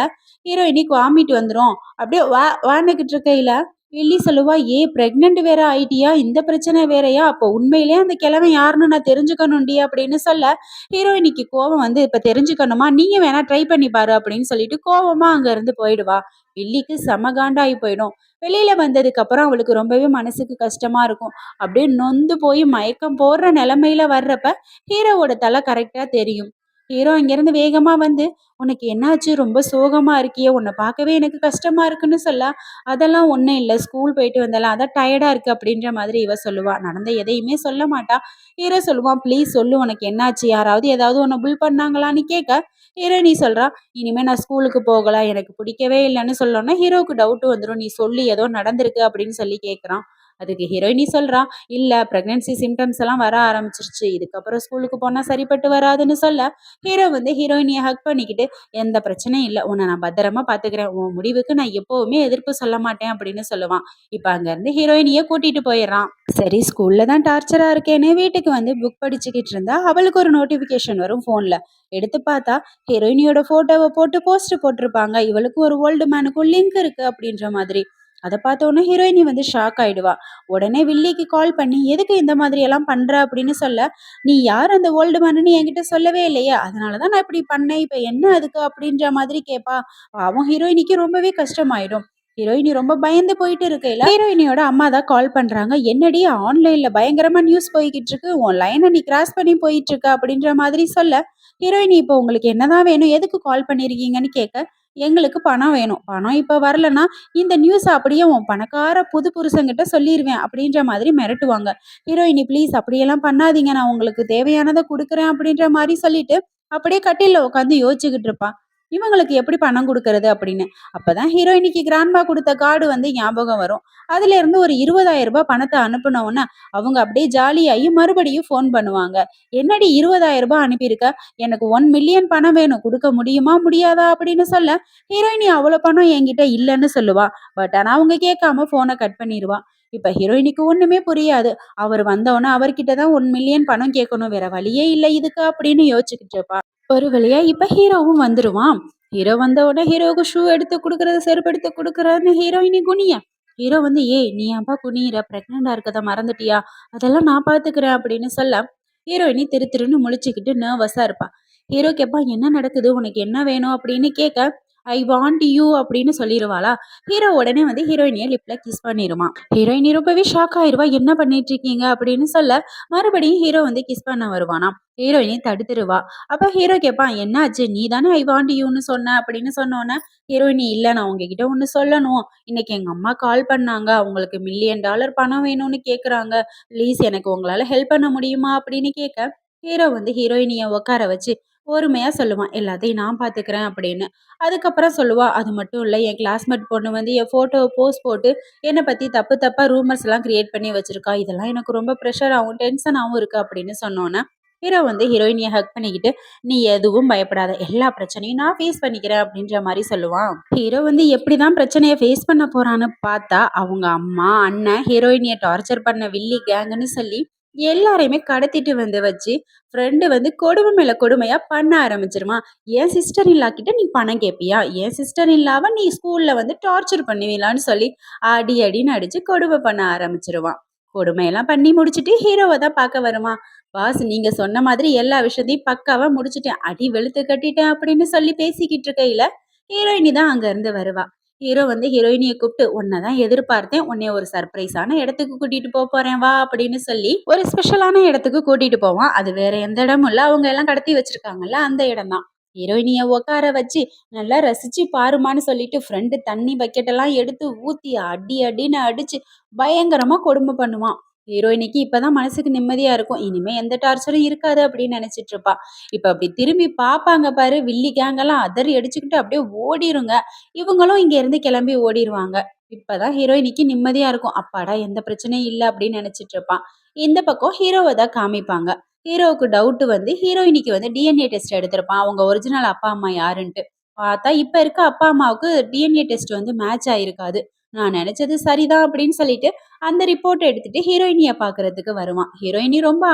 ஹீரோயினிக்கு வாமிட் வந்துரும். அப்படியே வான்னுகிட்டு இருக்கையில, வில்லி சொல்லுவா, "ஏய் பிரெக்னன்ட் வேற ஆயிட்டியா? இந்த பிரச்சனை வேறயா? அப்போ உண்மையிலேயே அந்த கிழவன் யாருன்னு நான் தெரிஞ்சுக்கணும்டி" அப்படின்னு சொல்ல, ஹீரோயினிக்கு கோவம் வந்து, "இப்ப தெரிஞ்சுக்கணுமா? நீயும் வேணா ட்ரை பண்ணி பாரு" அப்படின்னு சொல்லிட்டு கோவமா அங்க இருந்து போயிடுவா. வில்லிக்கு செம காண்டாயி போயிடும். வெளியில வந்ததுக்கப்புறம் அவளுக்கு ரொம்பவே மனசுக்கு கஷ்டமா இருக்கும். அப்படியே நொந்து போய் மயக்கம் போடுற நிலைமையில வர்றப்ப, ஹீரோவோட தல கரெக்ட்டா தெரியும். ஹீரோ அங்கேருந்து வேகமா வந்து, "உனக்கு என்னாச்சு? ரொம்ப சோகமா இருக்கியே! உன்ன பார்க்கவே எனக்கு கஷ்டமா இருக்குன்னு" சொல்ல, "அதெல்லாம் ஒண்ணும் இல்ல. ஸ்கூல் போயிட்டு வந்தேன்ல, அதான் டயர்டா இருக்கு" அப்படின்ற மாதிரி இவ சொல்லுவா. நடந்த எதையுமே சொல்ல மாட்டா. ஹீரோ சொல்லுவான், "ப்ளீஸ் சொல்லு உனக்கு என்னாச்சு? யாராவது ஏதாவது உன்ன புல் பண்ணாங்களான்னு?" கேட்க, ஹீரோயினி சொல்றா, "இனிமே நான் ஸ்கூலுக்கு போகல. எனக்கு பிடிக்கவே இல்லன்னு" சொன்னோனே ஹீரோவுக்கு டவுட் வந்துரும். "நீ சொல்லு ஏதோ நடந்திருக்கு" அப்படின்னு சொல்லி கேட்குறான். அதுக்கு ஹீரோயினி சொல்றா, "இல்ல பிரெக்னன்சி சிம்டம்ஸ் எல்லாம் வர ஆரம்பிச்சிருச்சு. இதுக்கப்புறம் ஸ்கூலுக்கு போனா சரிப்பட்டு வராதுன்னு" சொல்ல, ஹீரோ வந்து ஹீரோயினிய ஹக் பண்ணிக்கிட்டு, "எந்த பிரச்சனையும் இல்ல. உன்ன நான் பத்திரமா பார்த்துக்கிறேன். உன் முடிவுக்கு நான் எப்பவுமே எதிர்ப்பு சொல்ல மாட்டேன்" அப்படின்னு சொல்லுவான். இப்ப அங்கருந்து ஹீரோயினிய கூட்டிட்டு போயிர்றான். சரி ஸ்கூல்ல தான் டார்ச்சரா இருக்கேன்னு வீட்டுக்கு வந்து புக் படிச்சுக்கிட்டு இருந்தா, அவளுக்கு ஒரு நோட்டிஃபிகேஷன் வரும் ஃபோன்ல. எடுத்து பார்த்தா, ஹீரோயினியோட ஃபோட்டோவ போட்டு போஸ்ட் போட்டிருப்பாங்க. இவளுக்கு ஒரு ஓல்டு மேனுக்கும் லிங்க் இருக்கு அப்படின்ற மாதிரி. அத பார்த்த உடனே ஹீரோயினி வந்து ஷாக் ஆயிடுவா. உடனே வில்லிக்கு கால் பண்ணி, "எதுக்கு இந்த மாதிரி எல்லாம் பண்ற?" அப்படின்னு சொல்ல, "நீ யார் அந்த ஓல்டு மேனுன்னு என்கிட்ட சொல்லவே இல்லையே. அதனால தான் நான் இப்படி பண்ணேன். இப்ப என்ன அதுக்கு?" அப்படின்ற மாதிரி கேட்பா. பாவம் ஹீரோயினிக்கு ரொம்பவே கஷ்டமாயிடும். ஹீரோயினி ரொம்ப பயந்து போயிட்டு இருக்கையில, ஹீரோயினியோட அம்மா தான் கால் பண்றாங்க. "என்னடி ஆன்லைன்ல பயங்கரமா நியூஸ் போய்க்கிட்டு இருக்கு. உன் லைன நீ கிராஸ் பண்ணி போயிட்டு இருக்க" அப்படின்ற மாதிரி சொல்ல, ஹீரோயினி "இப்போ உங்களுக்கு என்னதான் வேணும்? எதுக்கு கால் பண்ணியிருக்கீங்கன்னு?" கேட்க, "எங்களுக்கு பணம் வேணும். பணம் இப்ப வரலன்னா, இந்த நியூஸ அப்படியே உன் பணக்கார புது புருஷன்கிட்ட சொல்லிருவேன்" அப்படின்ற மாதிரி மிரட்டுவாங்க. ஹீரோயினி "ப்ளீஸ் அப்படியெல்லாம் பண்ணாதீங்க. நான் உங்களுக்கு தேவையானத குடுக்குறேன்" அப்படின்ற மாரி சொல்லிட்டு, அப்படியே கட்டில்ல உட்காந்து யோசிச்சுக்கிட்டு இருப்பா. இவங்களுக்கு எப்படி பணம் குடுக்கறது அப்படின்னு. அப்பதான் ஹீரோயினிக்கு கிராண்ட்மா குடுத்த கார்டு வந்து ஞாபகம் வரும். அதுல இருந்து ஒரு 20,000 பணத்த அனுப்புன உடனே அவங்க அப்படியே ஜாலியாகி மறுபடியும் ஃபோன் பண்ணுவாங்க. "என்னடி 20,000 அனுப்பியிருக்க? எனக்கு 1 மில்லியன் பணம் வேணும். குடுக்க முடியுமா? முடியாதா?" அப்படின்னு சொல்ல, ஹீரோயினி அவ்வளோ பணம் என்கிட்ட இல்லன்னு சொல்லுவா. பட் ஆனா அவங்க கேட்காம ஃபோன கட் பண்ணிருவா. இப்ப ஹீரோயினிக்கு ஒண்ணுமே புரியாது. அவர் வந்தவுடனே அவர்கிட்ட தான் 1 மில்லியன் பணம் கேட்கணும். வேற வழியே இல்ல இதுக்கு அப்படின்னு யோசிச்சுக்கிட்டு இருப்பா. ஒரு வழியா இப்ப ஹீரோவும் வந்துருவான். ஹீரோ வந்த உடனே ஹீரோவுக்கு ஷூ எடுத்து குடுக்கறது, செருப்பு எடுத்து குடுக்கறதுன்னு ஹீரோயினி குனிய. ஹீரோ வந்து, "ஏய் நீ ஏன்பா குனியிற? பிரெக்னெண்டா இருக்கத மறந்துட்டியா? அதெல்லாம் நான் பாத்துக்கிறேன்" அப்படின்னு சொல்ல, ஹீரோயினி திரு திருன்னு முழிச்சுக்கிட்டு நர்வஸா இருப்பா. ஹீரோ கேட்பான், "என்ன நடக்குது? உனக்கு என்ன வேணும்?" அப்படின்னு கேட்க, "ஐ வாண்ட் யூ" அப்படின்னு சொல்லிருவாளா. ஹீரோ உடனே வந்து ஹீரோயினிய லிப்ல கிஸ் பண்ணிருவான். ஹீரோயினி ரொம்பவே ஷாக் ஆயிருவா. "என்ன பண்ணிட்டு இருக்கீங்க?" அப்படின்னு சொல்ல, மறுபடியும் ஹீரோ வந்து கிஸ் பண்ண வருவானாம். ஹீரோயினி தடுத்துருவா. அப்ப ஹீரோ கேட்பான், "என்னாச்சு? நீ தானே ஐ வாண்ட் யூன்னு சொன்ன" அப்படின்னு சொன்னோன்னே, ஹீரோயினி, "இல்ல நான் உங்ககிட்ட ஒண்ணு சொல்லணும். இன்னைக்கு எங்க அம்மா கால் பண்ணாங்க. அவங்களுக்கு $1,000,000 பணம் வேணும்னு கேட்குறாங்க. ப்ளீஸ் எனக்கு உங்களால ஹெல்ப் பண்ண முடியுமா?" அப்படின்னு கேட்க, ஹீரோ வந்து ஹீரோயினிய உட்கார வச்சு பொறுமையா சொல்லுவான், "எல்லாத்தையும் நான் பார்த்துக்கிறேன்" அப்படின்னு. அதுக்கப்புறம் சொல்லுவா, "அது மட்டும் இல்ல, என் கிளாஸ்மேட் பொண்ணு வந்து என் ஃபோட்டோவ போஸ்ட் போட்டு என்ன பத்தி தப்பு தப்பா ரூமர்ஸ்லாம் கிரியேட் பண்ணி வச்சிருக்கா. இதெல்லாம் எனக்கு ரொம்ப ப்ரெஷராவும், டென்ஷனாவும் இருக்கு" அப்படின்னு சொன்னோனே, ஹீரோ வந்து ஹீரோயினிய ஹக் பண்ணிக்கிட்டு, "நீ எதுவும் பயப்படாத. எல்லா பிரச்சனையும் நான் ஃபேஸ் பண்ணிக்கிறேன்" அப்படின்ற மாரி சொல்லுவான். ஹீரோ வந்து எப்படிதான் பிரச்சனைய ஃபேஸ் பண்ண போறான்னு பார்த்தா, அவங்க அம்மா, அண்ணன், ஹீரோயினிய டார்ச்சர் பண்ண வில்லி கேங்குன்னு சொல்லி எல்லாரையுமே கடத்திட்டு வந்து வச்சு, ஃப்ரெண்டு வந்து கொடுமை மேல கொடுமையா பண்ண ஆரம்பிச்சுருவான். "என் சிஸ்டர் இன் லா கிட்ட நீ பணம் கேட்பியா? என் சிஸ்டர் இன் லாவ நீ ஸ்கூல்ல வந்து டார்ச்சர் பண்ணுவீங்களான்னு" சொல்லி அடி அடின்னு அடிச்சு கொடுமை பண்ண ஆரம்பிச்சுருவான். கொடுமையெல்லாம் பண்ணி முடிச்சுட்டு ஹீரோவ தான் பார்க்க வருவான். "பாஸ் நீங்க சொன்ன மாதிரி எல்லா விஷயத்தையும் பக்காவா முடிச்சுட்டேன். அடி வெளுத்து கட்டிட்டேன்" அப்படின்னு சொல்லி பேசிக்கிட்டு இருக்கையில, ஹீரோயினி தான் அங்க இருந்து வருவா. ஹீரோ வந்து ஹீரோயினிய கூப்பிட்டு, "உன்ன தான் எதிர்பார்த்தேன். உன்னைய ஒரு சர்ப்ரைஸான இடத்துக்கு கூட்டிட்டு போறேன் வா" அப்படின்னு சொல்லி ஒரு ஸ்பெஷலான இடத்துக்கு கூட்டிட்டு போவான். அது வேற எந்த இடமும் இல்ல. அவங்க எல்லாம் கடத்தி வச்சிருக்காங்கல்ல அந்த இடம் தான். ஹீரோயினிய உட்கார வச்சு நல்லா ரசிச்சு பாருமான்னு சொல்லிட்டு ஃப்ரெண்டு தண்ணி பக்கெட் எல்லாம் எடுத்து ஊத்தி அடி அடின்னு அடிச்சு பயங்கரமா கொடுமை பண்ணுவான். ஹீரோயினிக்கு இப்பதான் மனசுக்கு நிம்மதியா இருக்கும். இனிமே எந்த டார்ச்சரும் இருக்காது அப்படின்னு நினைச்சிட்டு இருப்பா. இப்ப அப்படி திரும்பி பாப்பாங்க பாரு, வில்லி கேங்கெல்லாம் அதறி அடிச்சுக்கிட்டு அப்படியே ஓடிருங்க. இவங்களும் இங்க இருந்து கிளம்பி ஓடிருவாங்க. இப்பதான் ஹீரோயினிக்கு நிம்மதியா இருக்கும். அப்பாடா எந்த பிரச்சனையும் இல்ல அப்படின்னு நினைச்சிட்டு இருப்பான். இந்த பக்கம் ஹீரோவ தான் காமிப்பாங்க. ஹீரோவுக்கு டவுட் வந்து ஹீரோயினிக்கு வந்து டிஎன்ஏ டெஸ்ட் எடுத்திருப்பான். அவங்க ஒரிஜினல் அப்பா, அம்மா யாருன்ட்டு. பார்த்தா இப்ப இருக்க அப்பா, அம்மாவுக்கு டிஎன்ஏ டெஸ்ட் வந்து மேட்ச் ஆயிருக்காது. நான் நினைச்சது சரிதான் அப்படின்னு சொல்லிட்டு அந்த ரிப்போர்ட் எடுத்துட்டு ஹீரோயினிய பாக்குறதுக்கு வருவான். ஹீரோயினி ரொம்ப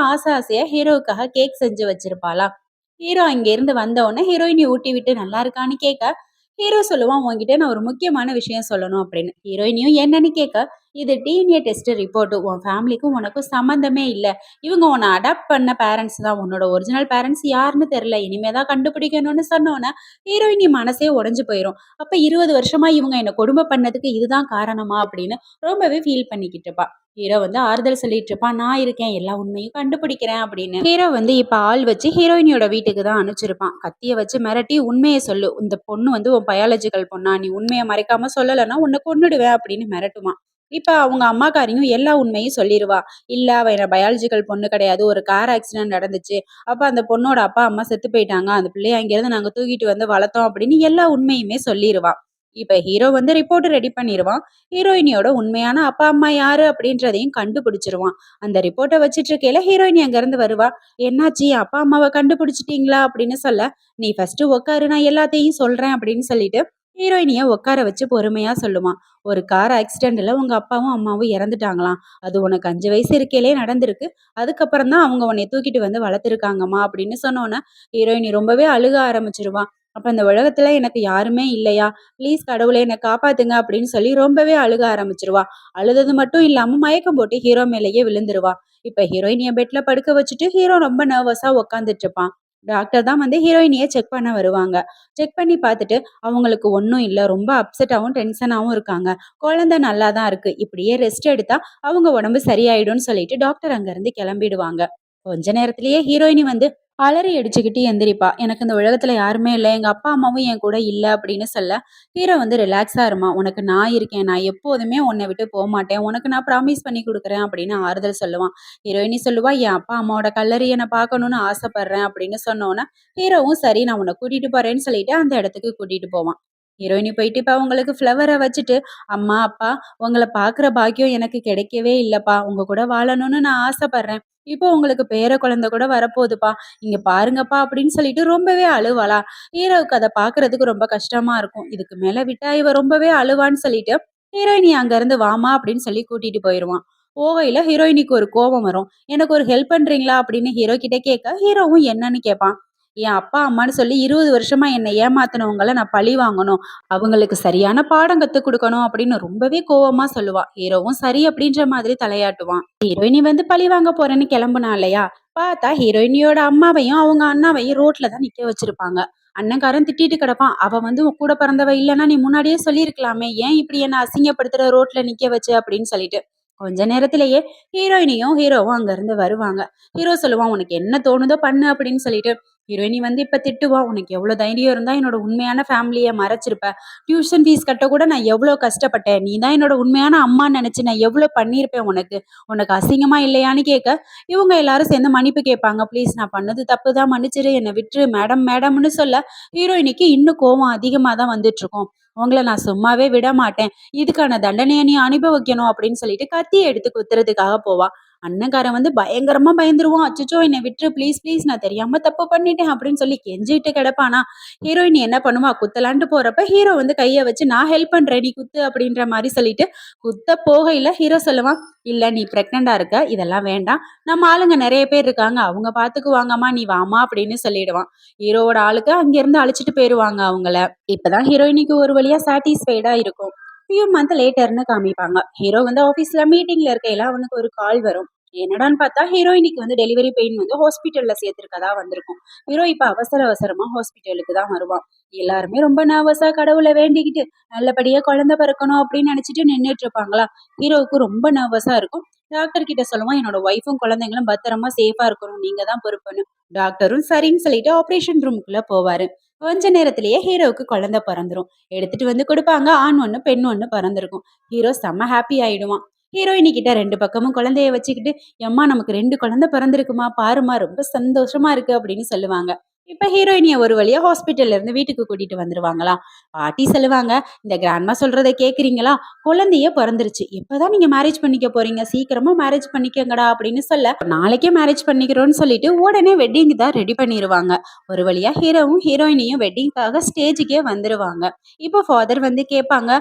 ஆசையா ஹீரோவுக்காக கேக் செஞ்சு வச்சிருப்பாளாம். ஹீரோ அங்க இருந்து வந்த உடனே ஹீரோயினி ஊட்டி விட்டு நல்லா இருக்கான்னு கேட்க, ஹீரோ சொல்லுவான், "உன்கிட்ட நான் ஒரு முக்கியமான விஷயம் சொல்லணும்" அப்படின்னு. ஹீரோயினியும் என்னன்னு கேட்க, "இது டிஎன்ஏ டெஸ்ட் ரிப்போர்ட். உன் ஃபேமிலிக்கும் உனக்கும் சம்மந்தமே இல்ல. இவங்க உன்னை அடாப்ட் பண்ண பேரண்ட்ஸ் தான். உன்னோட ஒரிஜினல் பேரண்ட்ஸ் யாருன்னு தெரியல. இனிமே தான் கண்டுபிடிக்கணும்னு" சொன்னோன்னே ஹீரோயினி மனசே உடைஞ்சு போயிரும். அப்ப 20 வருஷமா இவங்க என்ன கொடுமை பண்ணதுக்கு இதுதான் காரணமா அப்படின்னு ரொம்பவே ஃபீல் பண்ணிக்கிட்டு இருப்பா. ஹீரோ வந்து ஆறுதல் சொல்லிட்டு இருப்பான், "நான் இருக்கேன், எல்லா உண்மையும் கண்டுபிடிக்கிறேன்" அப்படின்னு. ஹீரோ வந்து இப்ப ஆள் வச்சு ஹீரோயினியோட வீட்டுக்கு தான் அனுப்பிச்சிருப்பான். கத்திய வச்சு மிரட்டி, "உண்மைய சொல்லு. இந்த பொண்ணு வந்து உன் பயாலஜிக்கல் பொண்ணா? நீ உண்மைய மறைக்காம சொல்லலைன்னா உன்னை கொன்னுடுவேன்" அப்படின்னு மிரட்டுவான். இப்ப அவங்க அம்மாக்காரியும் எல்லா உண்மையும் சொல்லிருவா. "இல்ல அவ என்ன பயாலஜிக்கல் பொண்ணு கிடையாது. ஒரு கார் ஆக்சிடென்ட் நடந்துச்சு. அப்ப அந்த பொண்ணோட அப்பா, அம்மா செத்து போயிட்டாங்க. அந்த பிள்ளைய அங்கிருந்து நாங்க தூக்கிட்டு வந்து வளர்த்தோம்" அப்படின்னு எல்லா உண்மையுமே சொல்லிருவா. இப்ப ஹீரோ வந்து ரிப்போர்ட் ரெடி பண்ணிருவான். ஹீரோயினியோட உண்மையான அப்பா, அம்மா யாரு அப்படின்றதையும் கண்டுபிடிச்சிருவான். அந்த ரிப்போர்ட்ட வச்சுட்டு இருக்கையில ஹீரோயினி அங்க இருந்து வருவா. "என்னாச்சு? அப்பா, அம்மாவ கண்டுபிடிச்சிட்டீங்களா?" அப்படின்னு சொல்ல, "நீ ஃபர்ஸ்ட் உட்காரு, நான் எல்லாத்தையும் சொல்றேன்" அப்படின்னு சொல்லிட்டு ஹீரோயினிய உட்கார வச்சு பொறுமையா சொல்லுவான். "ஒரு கார் ஆக்சிடென்ட்ல உங்க அப்பாவும் அம்மாவும் இறந்துட்டாங்களாம். அது உனக்கு 5 வயசு இருக்கையிலே நடந்திருக்கு. அதுக்கப்புறம் தான் அவங்க உன்னைய தூக்கிட்டு வந்து வளர்த்துருக்காங்கம்மா" அப்படின்னு சொன்னோனே, ஹீரோயினி ரொம்பவே அழுக ஆரம்பிச்சிருவா. "அப்ப இந்த உலகத்துல எனக்கு யாருமே இல்லையா? ப்ளீஸ் கடவுளே என்ன காப்பாத்துங்க" அப்படின்னு சொல்லி ரொம்பவே அழுக ஆரம்பிச்சிருவா. அழுதது மட்டும் இல்லாம மயக்கம் போட்டு ஹீரோ மேலேயே விழுந்துருவா. இப்ப ஹீரோயினிய பெட்ல படுக்க வச்சுட்டு ஹீரோ ரொம்ப நர்வஸா உட்காந்துட்டு இருப்பான். டாக்டர் தான் வந்து ஹீரோயினிய செக் பண்ண வருவாங்க. செக் பண்ணி பார்த்துட்டு, "அவங்களுக்கு ஒண்ணும் இல்ல. ரொம்ப அப்செட்டாவும், டென்ஷனாவும் இருக்காங்க. குழந்தை நல்லா தான் இருக்கு. இப்படியே ரெஸ்ட் எடுத்தா அவங்க உடம்பு சரியாயிடும்னு" சொல்லிட்டு டாக்டர் அங்க இருந்து கிளம்பிடுவாங்க. கொஞ்ச நேரத்திலேயே ஹீரோயினி வந்து அலறி அடிச்சுக்கிட்டு எந்திரிப்பா. எனக்கு இந்த உலகத்துல யாருமே இல்ல. எங்க அப்பா, அம்மாவும் என் கூட இல்ல அப்படின்னு சொல்ல, ஹீரோ வந்து ரிலாக்ஸா இருமா. உனக்கு நான் இருக்கேன். நான் எப்போதுமே உன்னை விட்டு போமாட்டேன். உனக்கு நான் ப்ராமிஸ் பண்ணி குடுக்குறேன் அப்படின்னு ஆறுதல் சொல்லுவான். ஹீரோயினி சொல்லுவா, என் அப்பா, அம்மாவோட கல்லறைய நான் பார்க்கணும்னு ஆசைப்படுறேன் அப்படின்னு சொன்னோனே, ஹீரோவும் சரி நான் உன்னை கூட்டிட்டு போறேன்னு சொல்லிட்டு அந்த இடத்துக்கு கூட்டிட்டு போவான். ஹீரோயினி போயிட்டு இப்ப அவங்களுக்கு ஃப்ளவர வச்சுட்டு, அம்மா, அப்பா உங்கள பார்க்குற பாக்கியம் எனக்கு கிடைக்கவே இல்லப்பா. உங்க கூட வாழணும்னு நான் ஆசைப்படுறேன். இப்போ உங்களுக்கு பேர குழந்தை கூட வரப்போகுதுப்பா. இங்க பாருங்கப்பா அப்படின்னு சொல்லிட்டு ரொம்பவே அழுவாளா. ஹீரோவுக்கு அத பார்க்கறதுக்கு ரொம்ப கஷ்டமா இருக்கும். இதுக்கு மேல விட்டா இவ ரொம்பவே அழுவான்னு சொல்லிட்டு, ஹீரோயினி அங்க இருந்து வாம்மா அப்படின்னு சொல்லி கூட்டிட்டு போயிருவான். போகையில ஹீரோயினிக்கு ஒரு கோவம் வரும். எனக்கு ஒரு ஹெல்ப் பண்றீங்களா அப்படின்னு ஹீரோ கிட்ட கேட்க, ஹீரோவும் என்னன்னு கேட்பான். என் அப்பா, அம்மான்னு சொல்லி 20 வருஷமா என்னை ஏமாத்துனவங்கள நான் பழி வாங்கணும். அவங்களுக்கு சரியான பாடம் கத்துக் குடுக்கணும் அப்படின்னு ரொம்பவே கோவமா சொல்லுவா. ஹீரோவும் சரி அப்படின்ற மாதிரி தலையாட்டுவான். ஹீரோயினி வந்து பழி வாங்க போறேன்னு கிளம்புனா இல்லையா? பார்த்தா ஹீரோயினியோட அம்மாவையும் அவங்க அண்ணாவையும் ரோட்ல தான் நிக்க வச்சிருப்பாங்க. அண்ணன்காரன் திட்டிட்டு கிடப்பான். அவ வந்து உன் கூட பிறந்தவ இல்லைன்னா நீ முன்னாடியே சொல்லியிருக்கலாமே. ஏன் இப்படி என்ன அசிங்கப்படுத்துற ரோட்ல நிக்க வச்சு அப்படின்னு சொல்லிட்டு. கொஞ்ச நேரத்திலேயே ஹீரோயினியும் ஹீரோவும் அங்க இருந்து வருவாங்க. ஹீரோ சொல்லுவான் உனக்கு என்ன தோணுதோ பண்ணு அப்படின்னு சொல்லிட்டு. ஹீரோயினி வந்து இப்ப திட்டுவா. உனக்கு எவ்வளவு தைரியம் இருந்தா என்னோட உண்மையான ஃபேமிலிய மறைச்சிருப்ப. டியூஷன் ஃபீஸ் கட்ட கூட நான் எவ்வளோ கஷ்டப்பட்டேன். நீ தான் என்னோட உண்மையான அம்மான்னு நினைச்சு நான் எவ்வளோ பண்ணியிருப்பேன் உனக்கு. உனக்கு அசிங்கமா இல்லையான்னு கேட்க, இவங்க எல்லாரும் சேர்ந்து மன்னிப்பு கேட்பாங்க. ப்ளீஸ் நான் பண்ணது தப்பு தான் மன்னிச்சிரு என்னை விட்டுரு மேடம் மேடம்னு சொல்ல, ஹீரோயினிக்கு இன்னும் கோவம் அதிகமா தான் வந்துட்டு இருக்கும். உங்கள நான் சும்மாவே விட மாட்டேன். இதுக்கான தண்டனைய நீ அனுபவிக்கணும் அப்படின்னு சொல்லிட்டு கத்திய எடுத்து குத்துறதுக்காக போவா. அண்ணன்காரன் வந்து பயங்கரமா பயந்துருவான். அச்சச்சோ என்னை விட்டுரு ப்ளீஸ் ப்ளீஸ் நான் தெரியாம தப்பு பண்ணிட்டேன் அப்படின்னு சொல்லி கெஞ்சிட்டு கிடப்பானா. ஹீரோயின் என்ன பண்ணுவா குத்தலான்ட்டு போறப்ப ஹீரோ வந்து கைய வச்சு நான் ஹெல்ப் பண்றேன் நீ குத்து அப்படின்ற மாதிரி சொல்லிட்டு குத்த போகையில ஹீரோ சொல்லுவான், இல்ல நீ பிரெக்னண்டா இருக்க இதெல்லாம் வேண்டாம். நம்ம ஆளுங்க நிறைய பேர் இருக்காங்க. அவங்க பாத்துக்குவாங்கம்மா நீ வாமா அப்படின்னு சொல்லிடுவான். ஹீரோவோட ஆளுக்கு அங்கிருந்து அழைச்சிட்டு போயிருவாங்க அவங்கள. இப்பதான் ஹீரோயினிக்கு ஒரு வழியா சாட்டிஸ்ஃபைடா இருக்கும். ஃபியூ மந்த் லேட்டர்னு காமிப்பாங்க. ஹீரோ வந்து ஆஃபீஸ்ல மீட்டிங்ல இருக்கையில அவனுக்கு ஒரு கால் வரும். என்னடான்னு பார்த்தா ஹீரோயினிக்கு வந்து டெலிவரி பெயின் வந்து ஹாஸ்பிட்டல்ல சேர்த்திருக்கதா வந்திருக்கும். ஹீரோ இப்ப அவசர அவசரமா ஹாஸ்பிட்டலுக்கு தான் வருவான். எல்லாருமே ரொம்ப நர்வஸா கடவுளை வேண்டிக்கிட்டு நல்லபடியா குழந்தை பிறக்கணும் அப்படின்னு நினைச்சிட்டு நின்றுட்டு இருப்பாங்களா. ஹீரோவுக்கு ரொம்ப நர்வஸா இருக்கும். டாக்டர் கிட்ட சொல்லுவான் என்னோட ஒய்ஃபும் குழந்தைங்களும் பத்திரமா சேஃபா இருக்கணும் நீங்க தான் பொறுப்புன்னு. டாக்டரும் சரின்னு சொல்லிட்டு ஆபரேஷன் ரூமுக்குள்ள போவாரு. கொஞ்ச நேரத்திலேயே ஹீரோவுக்கு குழந்தை பிறந்துரும். எடுத்துட்டு வந்து கொடுப்பாங்க. ஆண் ஒண்ணு பெண் ஒண்ணு பிறந்திருக்கும். ஹீரோ செம்ம ஹாப்பி ஆயிடுவான். ஹீரோயினி கிட்ட 2 பக்கமும் குழந்தைய வச்சுக்கிட்டு, எம்மா நமக்கு 2 குழந்தை பிறந்திருக்குமா பாருமா ரொம்ப சந்தோஷமா இருக்கு அப்படின்னு சொல்லுவாங்க. இப்ப ஹீரோயினிய ஒரு வழியா ஹாஸ்பிட்டல்ல இருந்து வீட்டுக்கு கூட்டிட்டு வந்துருவாங்களாம். பாட்டி சொல்லுவாங்க, இந்த கிராண்ட்மா சொல்றத கேக்குறீங்களா? குழந்தையே பிறந்துருச்சு. எப்பதான் நீங்க மேரேஜ் பண்ணிக்க போறீங்க? சீக்கிரமா மேரேஜ் பண்ணிக்கங்கடா அப்படின்னு சொல்ல, நாளைக்கே மேரேஜ் பண்ணிக்கிறோம்னு சொல்லிட்டு உடனே வெட்டிங் தான் ரெடி பண்ணிருவாங்க. ஒரு வழியா ஹீரோவும் ஹீரோயினியும் வெட்டிங்காக ஸ்டேஜுக்கே வந்துருவாங்க. இப்போ ஃபாதர் வந்து கேட்பாங்க,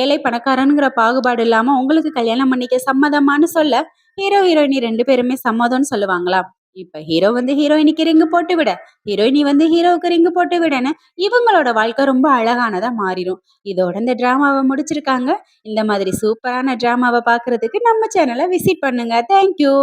ஏழை பணக்காரனுங்கிற பாகுபாடு இல்லாம உங்களுக்கு கல்யாணம் பண்ணிக்க சம்மதமான்னு சொல்ல, ஹீரோ ஹீரோயினி 2 பேருமே சம்மதம்னு சொல்லுவாங்களா. இப்ப ஹீரோ வந்து ஹீரோயினிக்கு ரிங்கு போட்டு விட, ஹீரோயினி வந்து ஹீரோவுக்கு ரிங்கு போட்டு விடன்னு இவங்களோட வாழ்க்கை ரொம்ப அழகானதா மாறிடும். இதோட இந்த டிராமாவை முடிச்சிருக்காங்க. இந்த மாதிரி சூப்பரான டிராமாவை பார்க்கறதுக்கு நம்ம சேனலை விசிட் பண்ணுங்க. தேங்க்யூ.